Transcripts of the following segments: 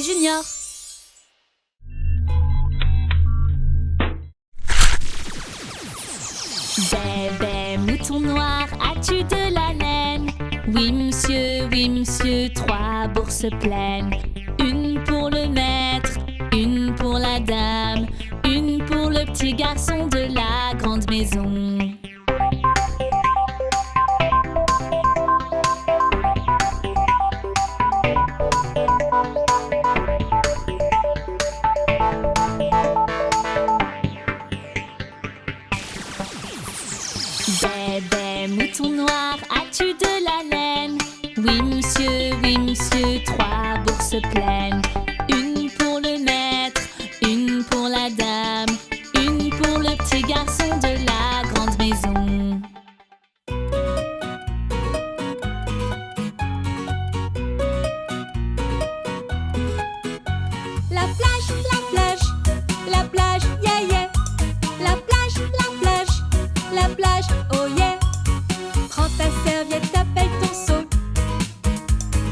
Charlie Junior. Bébé mouton noir, as-tu de la laine? Oui monsieur, 3 bourses pleines. Une pour le maître, une pour la dame, une pour le petit garçon de la grande maison. Bébé mouton noir, as-tu de la laine? Oui monsieur, 3 bourses pleines. Une pour le maître, une pour la dame, une pour le petit garçon de la grande maison. La plage, yeah yeah. La plage, oh yeah. Prends ta serviette, appelle ton seau.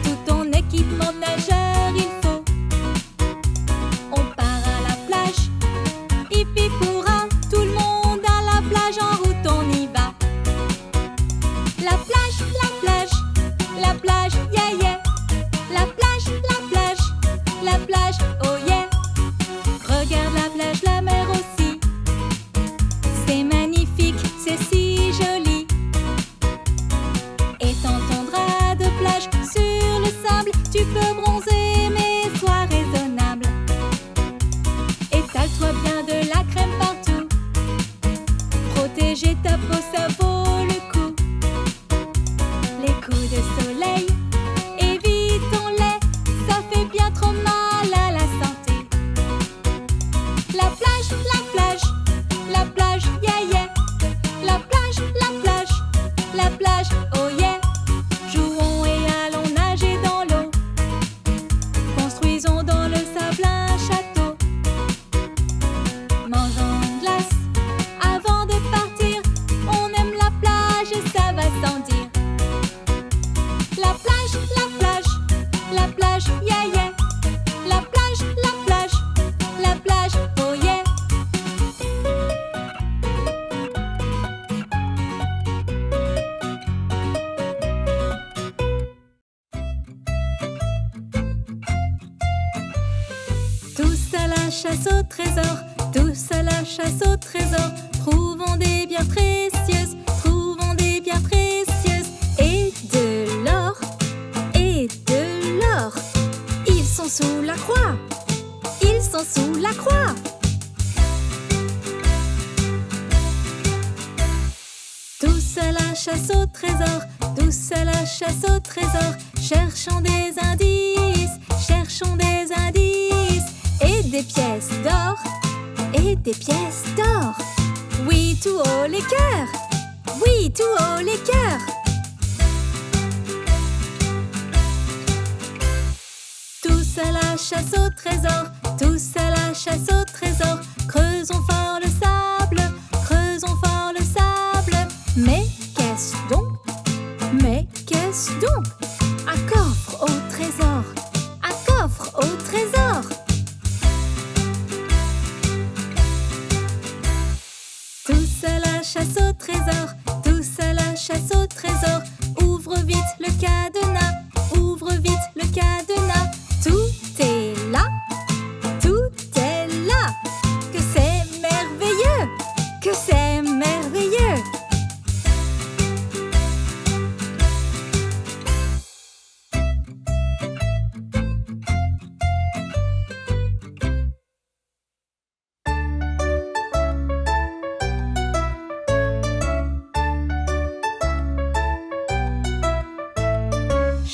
Tout ton équipement nageur il faut. On part à la plage, hippie pourra. Tout le monde à la plage, en route on y va. La plage, yeah yeah. La plage, oh yeah. Regarde la plage, la mer aussi. C'est magnifique, c'est si joli. Étends ton drap de plage sur le sable. Tu peux bronzer mais sois raisonnable. Étale-toi bien de la crème partout. Protéger ta peau, ça vaut le coup. Les coups de soleil, évitons-les. Ça fait bien trop mal à la santé. La plage, yeah yeah. La plage, oh yeah. Jouons et allons nager dans l'eau. Construisons dans le sable un château. Mangeons une glace avant de partir. On aime la plage et ça va sans dire. La plage, yeah yeah. La plage, oh yeah. Tous à la chasse au trésor, tous à la chasse au trésor. Trouvons des bières précieuses, trouvons des bières précieuses. Et de l'or, et de l'or. Ils sont sous la croix, ils sont sous la croix. Tous à la chasse au trésor, tous à la chasse au trésor. Cherchons des indices, cherchons des indices. Et des pièces d'or, et des pièces d'or. Oui, tout haut les cœurs, oui, tout haut les cœurs. Tous à la chasse au trésor, tous à la chasse au trésor. Creusons fort le sable, creusons fort le sable. Mais qu'est-ce donc? Mais qu'est-ce donc? Un coffre au trésor, un coffre au trésor. Tous à la chasse au trésor, tous à la chasse au trésor. Ouvre vite le cadenas, ouvre vite le cadenas. Tout est là, tout est là. Que c'est merveilleux, que c'est merveilleux.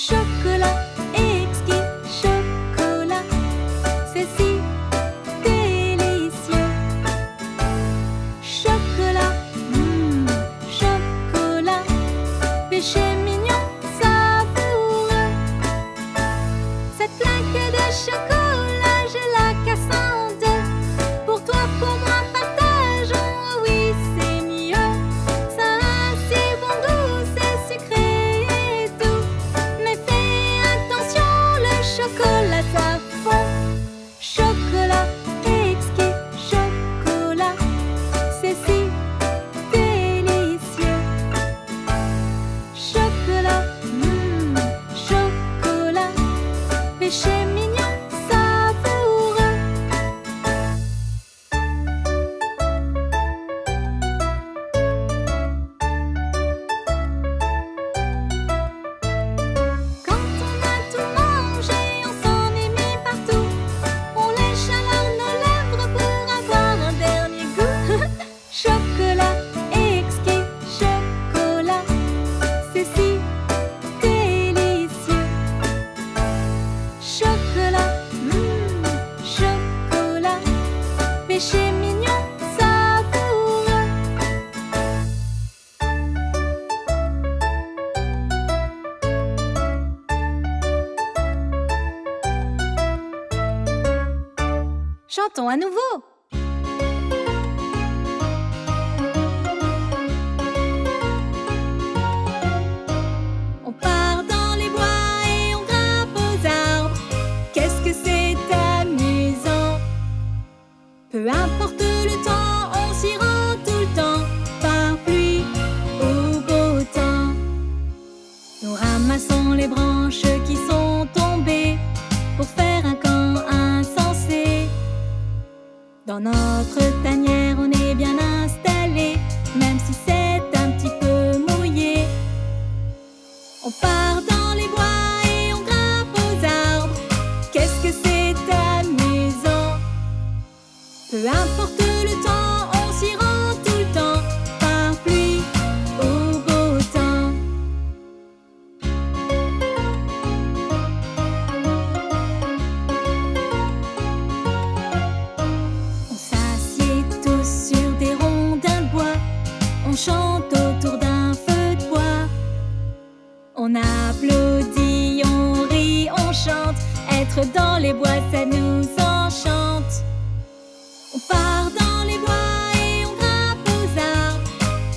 Chocolat Chantons à nouveau. On part dans les bois et on grimpe aux arbres. Qu'est-ce que c'est amusant. Peu importe le temps, on s'y rend tout le temps, par pluie ou beau temps. Nous ramassons les branches qui sont tombées pour faire un camp insensé. Dans notre tanière, on est bien installé, même si c'est un petit peu mouillé. On part dans les bois et on grimpe aux arbres. Qu'est-ce que c'est amusant. Peu importe le temps, on s'y rend tout le temps, par pluie ou beau temps. On s'assied tous sur des rondins de bois. On chante autour d'un feu de bois. On applaudit, on rit, on chante. Être dans les bois, ça nous enchante. On part dans les bois et on grimpe aux arbres.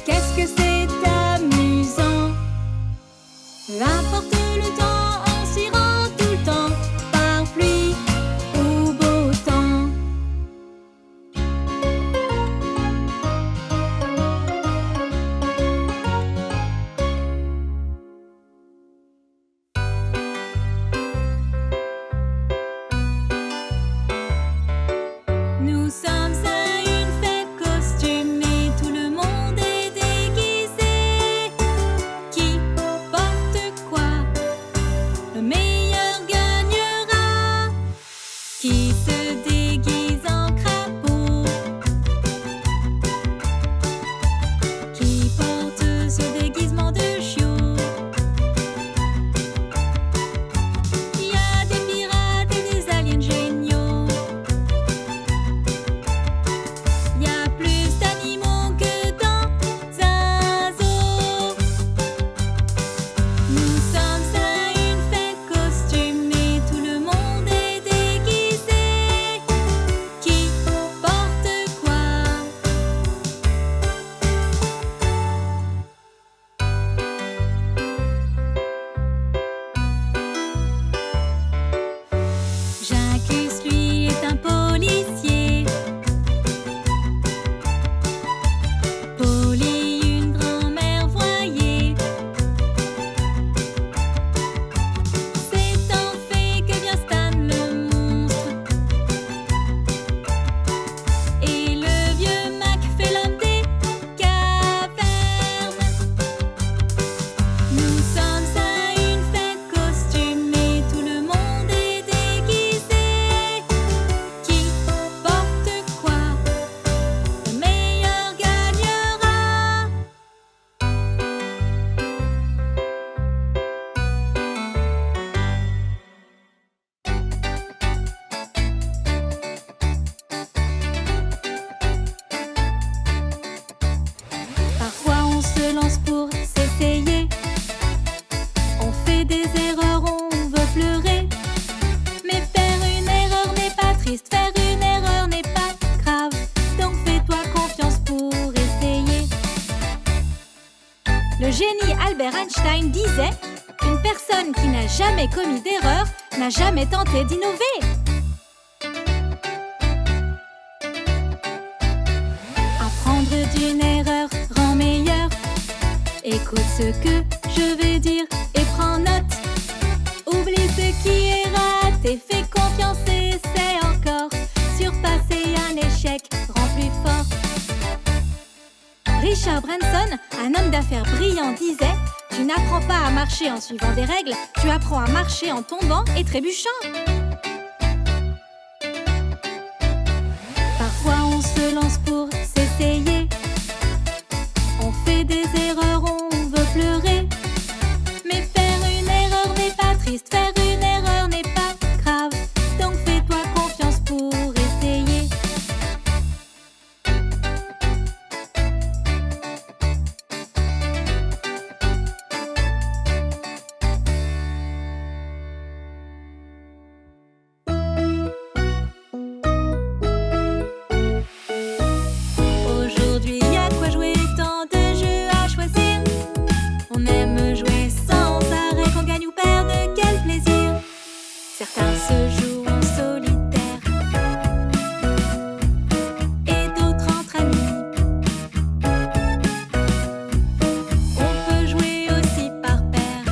Qu'est-ce que c'est amusant. Peu importe le temps, on s'y rend tout le temps, par pluie ou beau temps. Nous sommes à une fête costumée, tout le monde est déguisé. Qui porte quoi? Le meilleur gagnera. Qui se déguise en crapaud? Qui porte ce déguisement de chiot? Il y a des pirates et des aliens géniaux. Il y a plus d'animaux que dans un zoo. Nous sommes à une fête costumée, tout le monde est déguisé. Qui porte quoi? Jacques, lui, est un policier. Polly, une grand-mère voyez. C'est en fait que vient Stan le monstre. Et le vieux Mac fait l'homme des cavernes. Nous sommes à une fête costumée, tout le monde est déguisé. Qui porte quoi? Le meilleur gagnera. Parfois on se lance pour s'essayer. On fait des erreurs, on veut pleurer. Mais faire une erreur n'est pas triste, faire une erreur n'est pas grave. Donc fais-toi confiance pour essayer. Le génie Albert Einstein disait: une personne qui n'a jamais commis d'erreur n'a jamais tenté d'innover. Apprendre d'une erreur rend meilleur. Écoute ce que je vais dire et prends note. Oublie ce qui est raté, fais confiance et essaie encore. Surpasser un échec rend plus fort. Richard Branson, un homme d'affaires brillant, disait: tu n'apprends pas à marcher en suivant des règles, tu apprends à marcher en tombant et trébuchant. Parfois on se lance pour s'essayer. On fait des erreurs, on veut pleurer. Mais faire une erreur n'est pas triste, faire une erreur n'est pas grave. Donc fais-toi confiance pour essayer. Certains se jouent en solitaire et d'autres entre amis. On peut jouer aussi par paire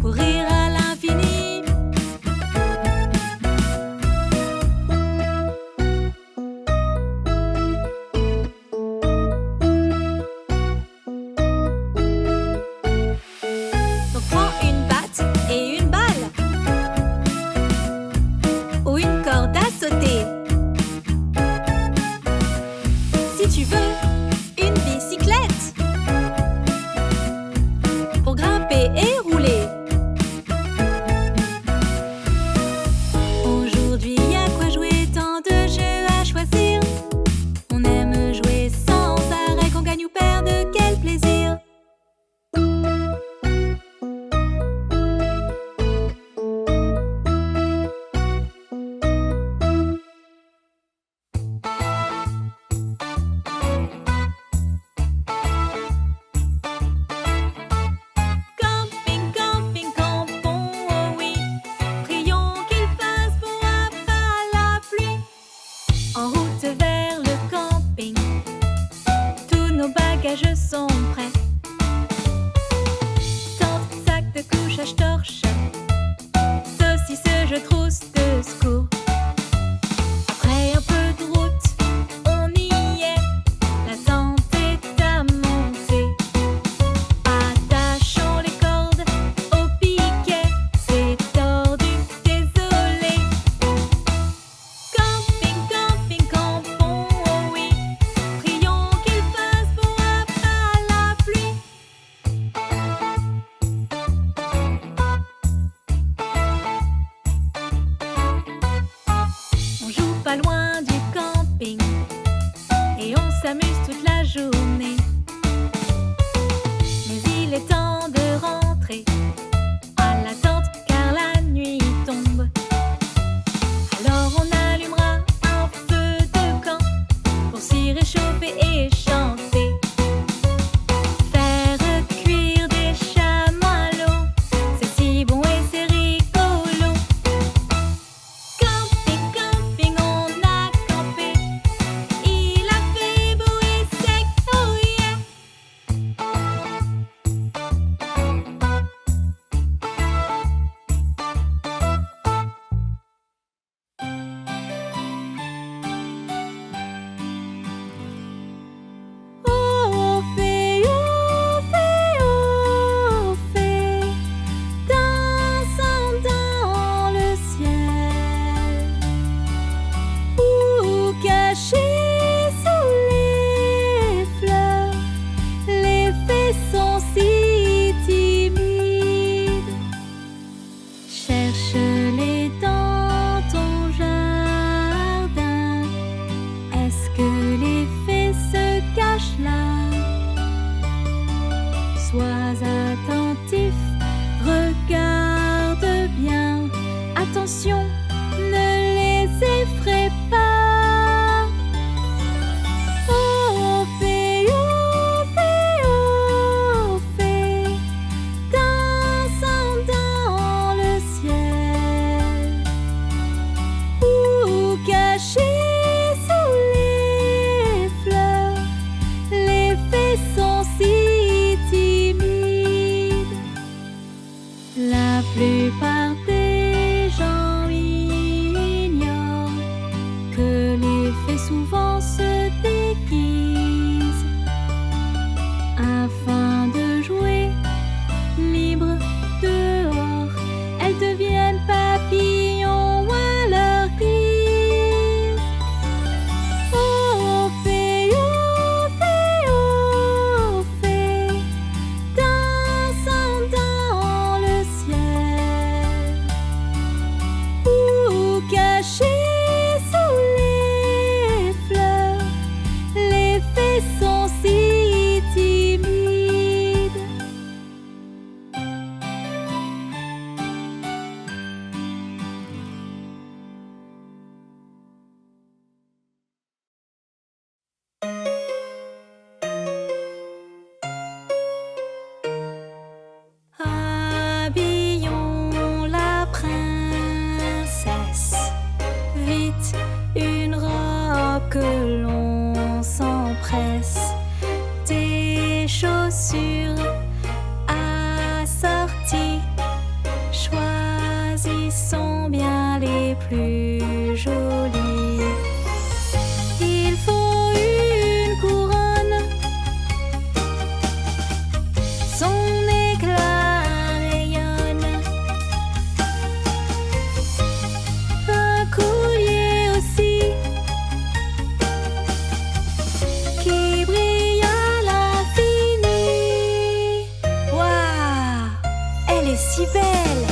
pour rire à l'infini. Donc prends une batte et une balle ou une corde à sauter. Si tu veux, une bicyclette pour grimper et rouler. Aujourd'hui, y a quoi jouer, tant de jeux à choisir. On aime jouer sans arrêt, qu'on gagne ou perde, quel plaisir. Camping, camping, campons, oh oui. Prions qu'il fasse beau après la pluie. En route vers le camping, tous nos bagages sont prêts. Tente, sac de couchage, torche, saucisse, jeu trousse de secours. Après un peu de route, on y est. La tente est à monter. Attachons les cordes au piquet, c'est tordu, désolé. Camping, camping, campons, oh oui. Prions qu'il fasse beau après la pluie. On joue pas loin du camping et on s'amuse toute la journée. Mais il est temps de rentrer à la tente car la nuit tombe. Alors on allumera un feu de camp pour s'y réchauffer et chanter. Faire cuire des chamallows, c'est si bon et c'est rigolo. Camping, camping, on a campé. Il a fait beau et sec, oh yeah. Oh fée, dansant dans le ciel, ou cachés sous les fleurs, les fées sont si timides. Cherche-les dans ton jardin. Est-ce que les fées se cachent là? Sois attentif, regarde bien. Attention, ne les effraie pas. Oh fée, dansant dans le ciel, ou cachés sous les fleurs, les fées sont si timides. La plupart des gens ignorent que les fées souvent se déguisent afin de jouer libre dehors. Elles deviennent papillons à leur guise. Oh fée, dansant dans le ciel, plus jolies. Il faut une couronne, son éclat rayonne. Un collier aussi qui brille à l'infini. Waouh, elle est si belle.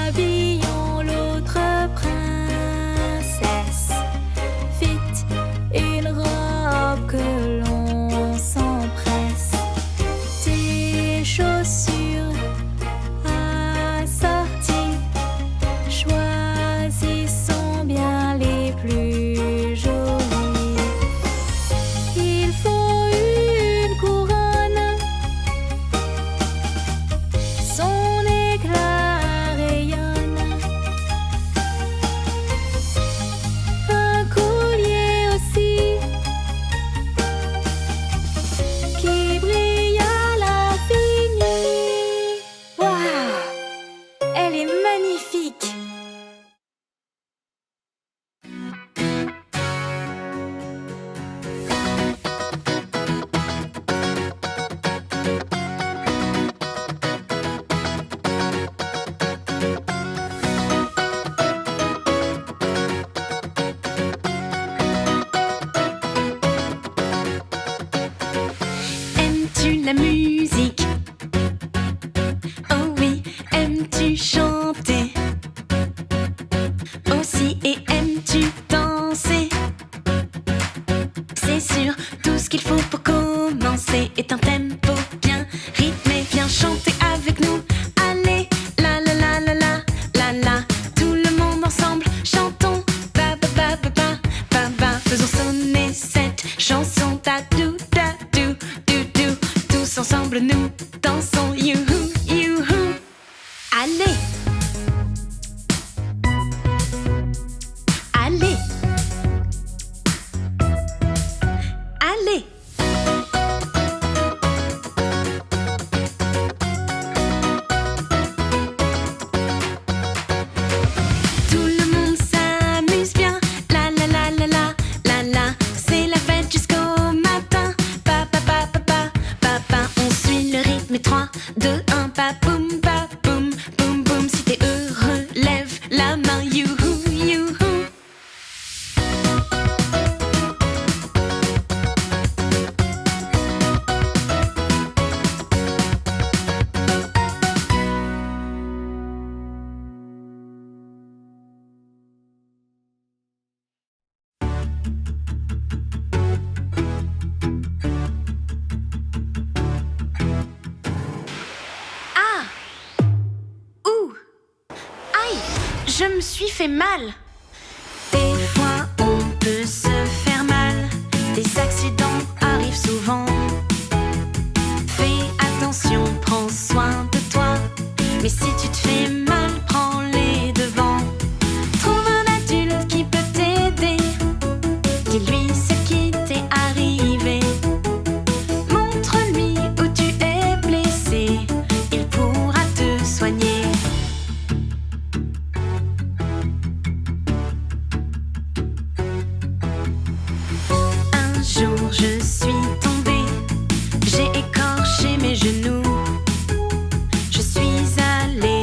Habillons l'autre princesse. Vite, une robe que l'on s'empresse. Tes chaussures assorties, choisissons bien les plus jolies. Il faut une couronne, son éclat rayonne. Un collier aussi qui brille à l'infini. Waouh, elle est magnifique. Aimes-tu la musique? Oh oui, aimes-tu chanter? Aussi, et aimes-tu danser? C'est sûr, tout ce qu'il faut pour commencer est un tempo bien rythmé. Viens chanter avec nous. Allez, la la la la la la la. Tout le monde ensemble, chantons. Ba ba ba ba ba ba ba. Faisons sonner cette chanson. Ta dou da dou dou dou. Tous ensemble nous dansons. Youhou youhou. Allez. Allez. Allez. Tout le monde s'amuse bien. La la la la la la la. C'est la fête jusqu'au matin. Pa pa pa pa pa pa pa. On suit le rythme et 3, 2, 1. Pa boum pa boum boum boum. Si t'es heureux, lève la main. Youhou youhou. Ah! Ouh! Aïe! Je me suis fait mal! Des fois, on peut se faire mal. Des accidents arrivent souvent. Fais attention, prends soin de toi. Mais si tu te fais mal, prends les devants. Trouve un adulte qui peut t'aider. Dis-lui ce qui t'est arrivé. Montre-lui où tu es blessé. Il pourra te soigner. Un jour je suis tombée, j'ai écorché mes genoux. Je suis allée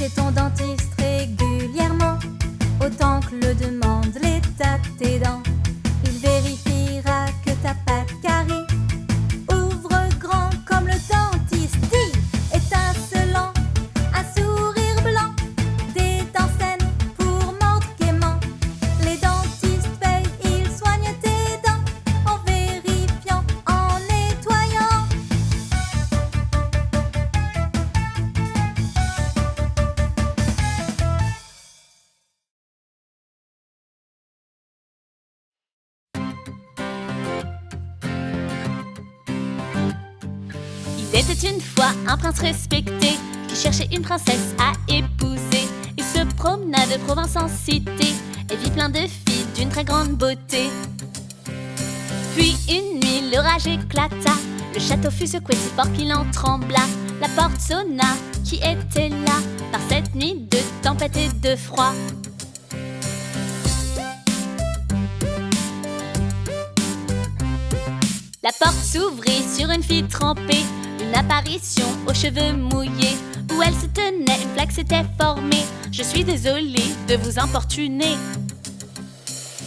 chez ton dentiste régulièrement, autant que le demande l'état de tes dents. Il vérifiera que t'as pas de caries. Ouvre grand comme le dentiste dit, étincelant, un sourire blanc, des dents saines pour mordre gaiement. Les dentistes payent, ils soignent tes dents en vérifiant, en nettoyant. Il était une fois un prince respecté qui cherchait une princesse à épouser. Il se promena de province en cité et vit plein de filles d'une très grande beauté. Puis une nuit l'orage éclata, le château fut secoué si fort qu'il en trembla. La porte sonna, qui était là par cette nuit de tempête et de froid? La porte s'ouvrit sur une fille trempée, une apparition aux cheveux mouillés. Où elle se tenait, une plaque s'était formée. Je suis désolée de vous importuner.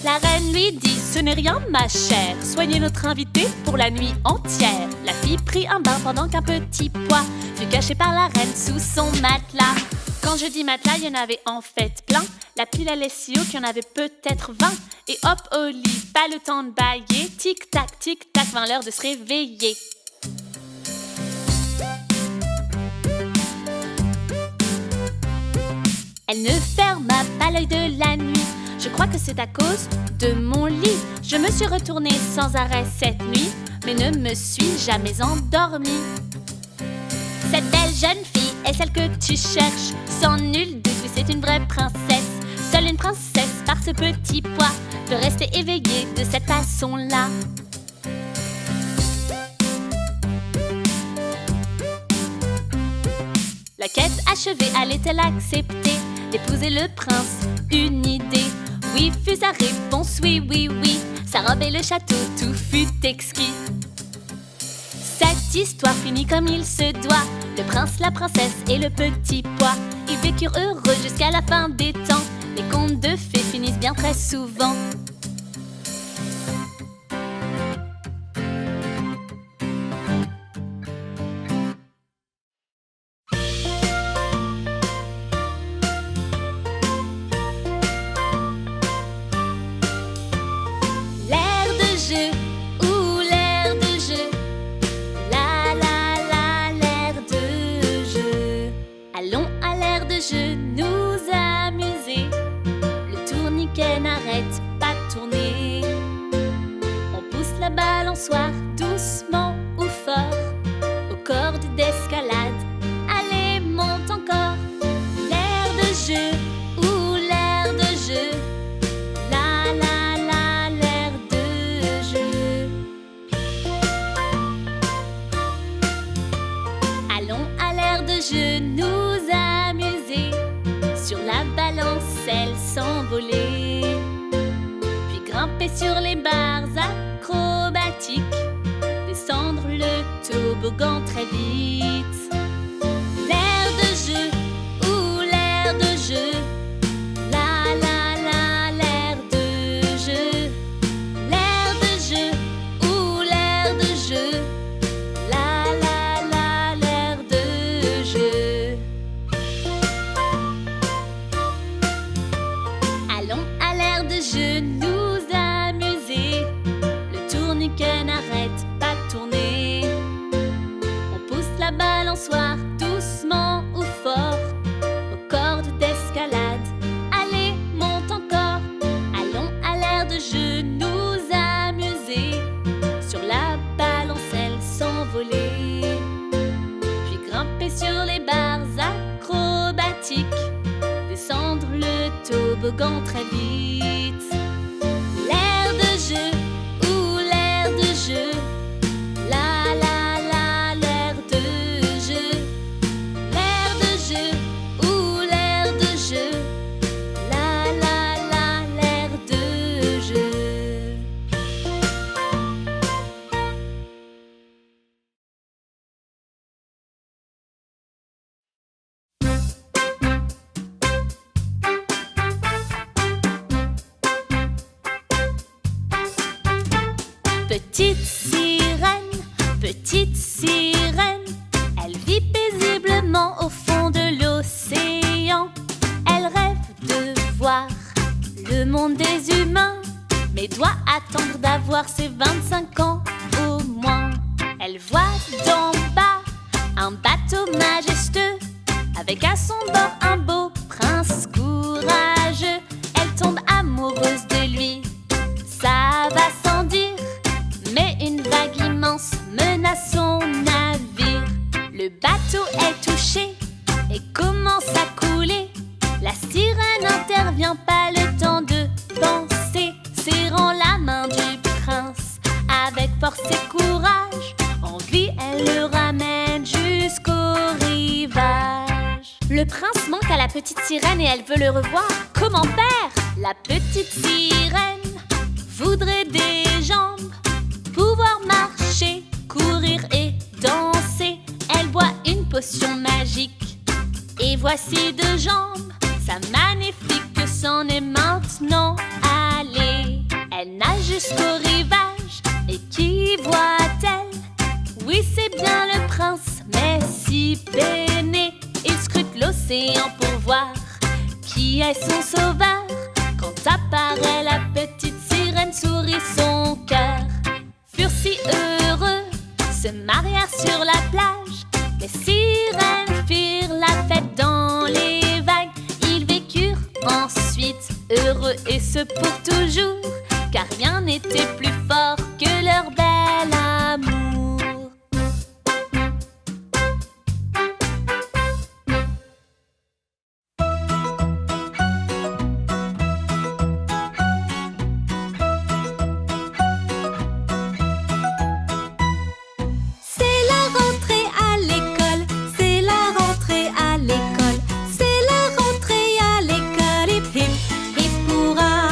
La reine lui dit, ce n'est rien ma chère, soignez notre invité pour la nuit entière. La fille prit un bain pendant qu'un petit pois fut caché par la reine sous son matelas. Quand je dis matelas, il y en avait en fait plein. La pile allait si haut qu'il y en avait peut-être 20. Et hop au lit, pas le temps de bailler. Tic-tac, vint l'heure de se réveiller. Elle ne ferma pas l'œil de la nuit. Je crois que c'est à cause de mon lit. Je me suis retournée sans arrêt cette nuit, mais ne me suis jamais endormie. Cette belle jeune fille est celle que tu cherches. Sans nul doute, oui, c'est une vraie princesse. Seule une princesse par ce petit pois peut rester éveillée de cette façon-là. La quête achevée, allait-elle accepter d'épouser le prince? Une idée, oui fut sa réponse, oui, oui, oui. Sa robe et le château, tout fut exquis. Cette histoire finit comme il se doit. Le prince, la princesse et le petit pois, ils vécurent heureux jusqu'à la fin des temps. Les contes de fées finissent bien très souvent. Allons à l'air de jeu nous amuser. Le tourniquet n'arrête pas de tourner. On pousse la balançoire doucement ou fort aux cordes d'escalade. Allez, monte encore. L'air de jeu ou l'air de jeu. La la la, l'air de jeu. Allons à l'air de jeu nous amuser, sur la balancelle s'envoler, puis grimper sur les barres acrobatiques, descendre le toboggan très vite. L'air de jeu ou l'air de jeu. La la la, l'air de jeu. L'air de jeu ou l'air de jeu. La la la, l'air de jeu. Allons à l'air de jeu nous amuser. Le tourniquet n'arrête pas de tourner. On pousse la balançoire doucement ou fort aux cordes d'escalade. Allez, monte encore. Allons à l'air de jeu nous amuser, sur la balancelle s'envoler, puis grimper sur les barres acrobatiques, descendre le toboggan très vite. L'air de jeu ou l'air de jeu. La la la, l'air de jeu. L'air de jeu ou l'air de jeu. La la la, l'air de jeu. Petite sirène, elle vit paisiblement au fond de l'océan. Elle rêve de voir le monde des humains, mais doit attendre d'avoir ses 25 ans au moins. Elle voit d'en bas un bateau majestueux, avec à son bord un beau prince courageux. Elle tombe amoureuse de lui, ça va sans dire, mais une vague immense menace son navire. Le bateau est touché et commence à couler. La sirène intervient, pas le temps de penser, serrant la main du prince avec force et courage. En vie, elle le ramène jusqu'au rivage. Le prince manque à la petite sirène et elle veut le revoir. Comment faire? La petite sirène voudrait des jambes, pouvoir marcher, courir et danser. Elle boit une potion magique et voici 2 jambes. Sa magnifique s'en est maintenant allée. Elle nage jusqu'au rivage et qui voit-elle? Oui, c'est bien le prince, mais si peiné. Il scrute l'océan pour voir qui est son sauveur. Quand apparaît la petite sirène, sourit son cœur. Furent si heureux, se marièrent sur la plage. Les sirènes firent la fête dans les vagues. Ils vécurent ensuite heureux et ce pour toujours, car rien n'était plus fort que leur bel amour. C'est la rentrée à l'école, c'est la rentrée à l'école, c'est la rentrée à l'école, hip hip hip hurrah.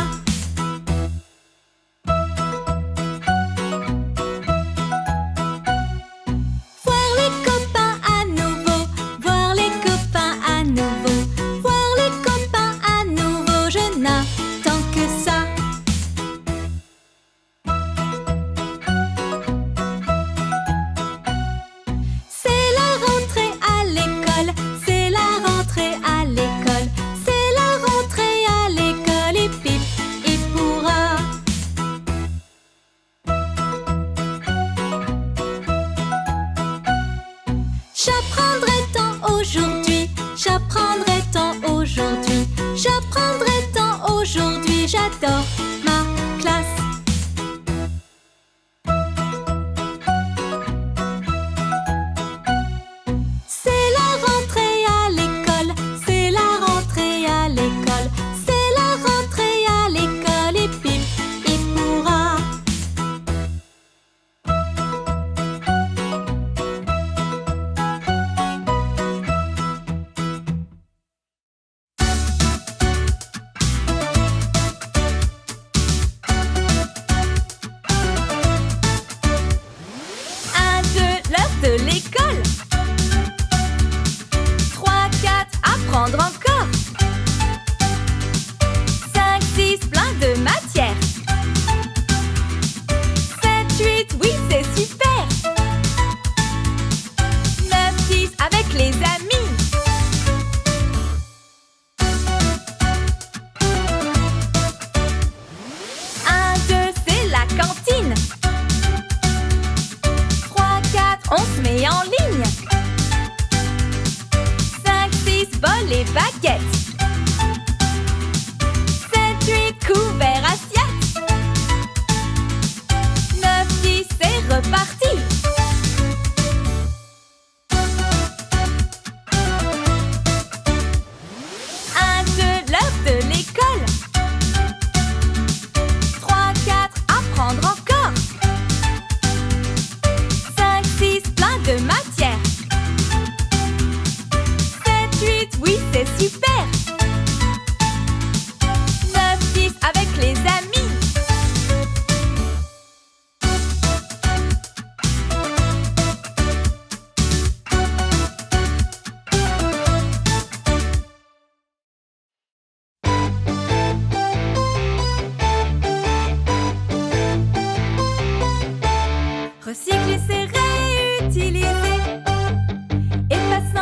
Voir les copains à nouveau, voir les copains à nouveau, voir les copains à nouveau, je n'attends que ça. C'est la rentrée à l'école, c'est la rentrée à l'école, c'est la rentrée à l'école, hip hip hip hurrah. J'apprendrai tant aujourd'hui, j'apprendrai tant aujourd'hui, j'apprendrai tant aujourd'hui, j'adore ma classe. C'est la rentrée à l'école, c'est la rentrée à l'école, c'est la rentrée à l'école, hip hip hip hurrah.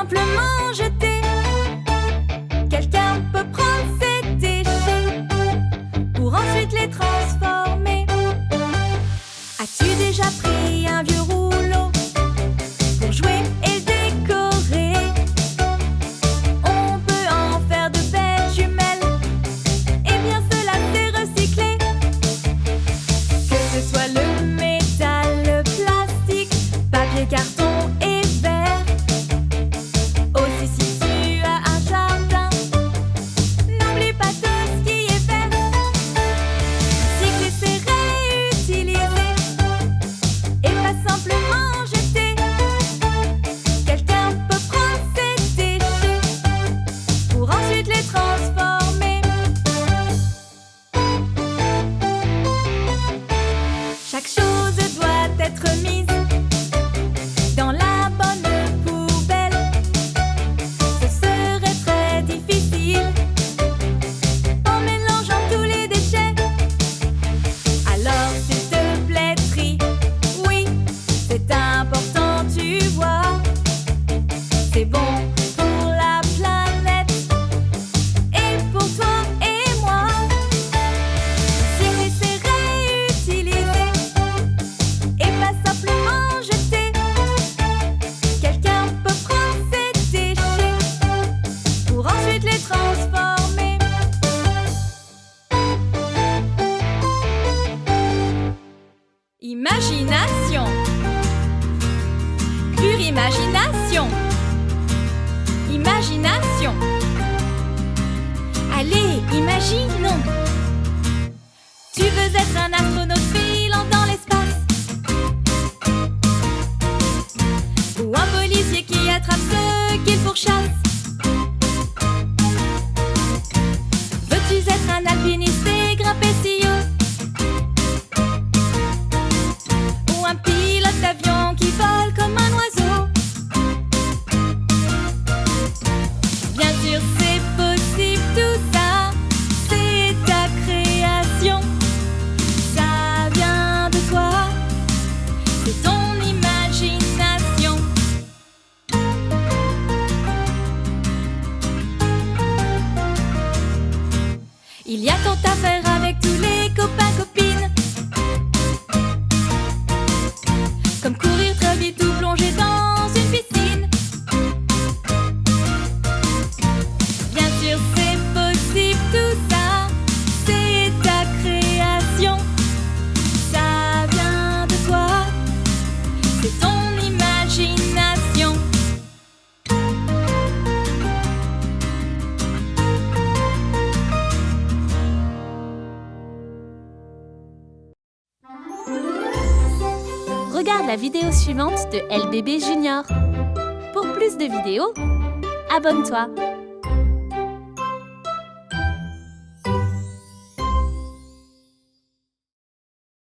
simplement jeter. Quelqu'un peut prendre ces déchets pour ensuite les transformer. As-tu déjà pris un vieux rouleau pour jouer et décorer? On peut en faire de belles jumelles. Eh bien cela c'est recyclé. Que ce soit le métal, le plastique, papier, carton et verre. Aussi si tu as un jardin, n'oublie pas tout ce qui est vert. Recycler c'est réutiliser et pas simplement jeter. Quelqu'un peut prendre ces déchets pour ensuite les transformer. Chaque chose doit être mise dans la bonne poubelle. Ce serait très difficile en mélangeant tous les déchets. Alors s'il te plaît trie, oui, c'est important tu vois. C'est bon pour la planète et pour toi et moi. Recycler c'est réutiliser et pas simplement jeter. Quelqu'un peut prendre ces déchets pour ensuite les transformer. Imagination, pure imagination. Imagination. Allez, imaginons. Tu veux être un astronaute filant dans l'espace, ou un policier qui attrape ceux qu'il pourchasse. Veux-tu être un alpiniste et grimper si haut, ou un pilote d'avion qui vole comme un oiseau? Bien sûr c'est possible tout ça, c'est ta création. Ça vient de toi, c'est ton imagination. Il y a tant à faire avec tous les copains-copines, comme courir très vite ou plonger dans une piscine. Bien sûr c'est possible tout ça, c'est ta création. Ça vient de toi, c'est ton imagination. Regarde la vidéo suivante de LBB Junior. Pour plus de vidéos, abonne-toi.